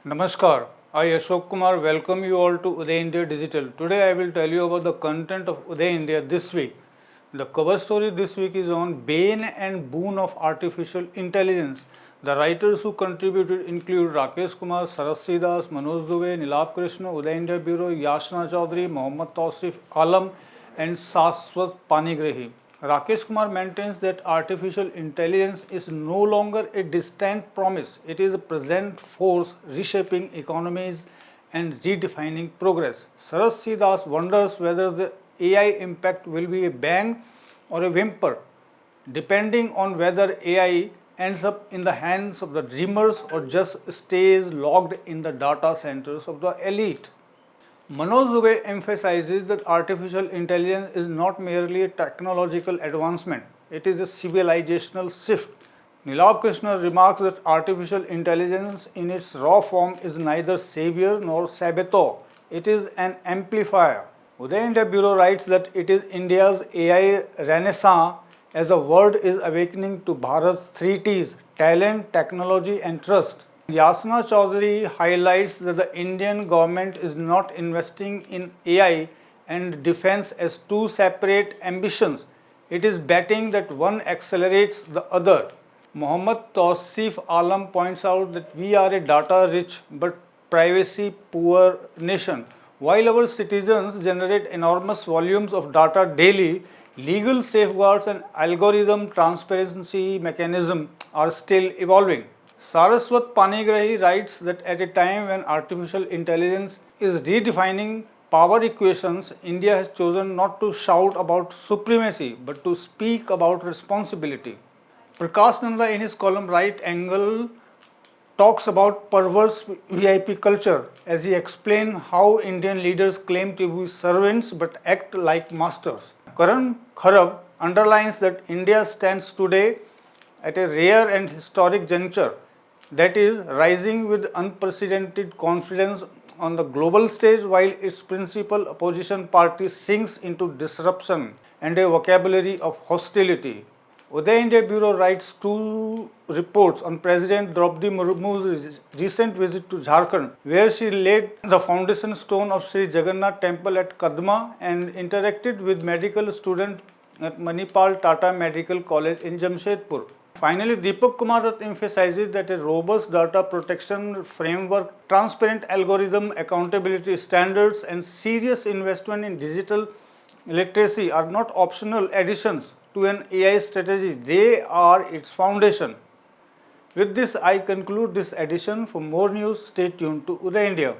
Namaskar, I Ashok Kumar welcome you all to Uday India Digital. Today I will tell you about the content of Uday India this week. The cover story this week is on Bane and Boon of Artificial Intelligence. The writers who contributed include Rakesh Kumar, Saraswati Das, Manoj Dubey, Nilab Krishna, Uday India Bureau, Yashna Chaudhary, Mohammad Tausif Alam and Saswat Panigrahi. Rakesh Kumar maintains that artificial intelligence is no longer a distant promise, it is a present force reshaping economies and redefining progress. Saraswati Das wonders whether the AI impact will be a bang or a whimper, depending on whether AI ends up in the hands of the dreamers or just stays locked in the data centers of the elite. Manoj Dubey emphasizes that artificial intelligence is not merely a technological advancement, it is a civilizational shift. Nilab Krishna remarks that artificial intelligence in its raw form is neither savior nor saboteur, it is an amplifier. Uday India Bureau writes that it is India's AI renaissance as the world is awakening to Bharat's three T's: talent, technology and trust. Yasna Chaudhary highlights that the Indian government is not investing in AI and defense as two separate ambitions. It is betting that one accelerates the other. Mohammad Tausif Alam points out that we are a data-rich but privacy-poor nation. While our citizens generate enormous volumes of data daily, legal safeguards and algorithm transparency mechanisms are still evolving. Saraswat Panigrahi writes that at a time when artificial intelligence is redefining power equations, India has chosen not to shout about supremacy but to speak about responsibility. Prakash Nanda in his column Right Angle talks about perverse VIP culture as he explains how Indian leaders claim to be servants but act like masters. Karan Kharab underlines that India stands today at a rare and historic juncture, that is, rising with unprecedented confidence on the global stage while its principal opposition party sinks into disruption and a vocabulary of hostility. Uday India Bureau writes two reports on President Draupadi Murmu's recent visit to Jharkhand, where she laid the foundation stone of Sri Jagannath Temple at Kadma and interacted with medical students at Manipal Tata Medical College in Jamshedpur. Finally, Deepak Kumar Dutt emphasizes that a robust data protection framework, transparent algorithm accountability standards, and serious investment in digital literacy are not optional additions to an AI strategy, they are its foundation. With this, I conclude this edition. For more news, stay tuned to Uday India.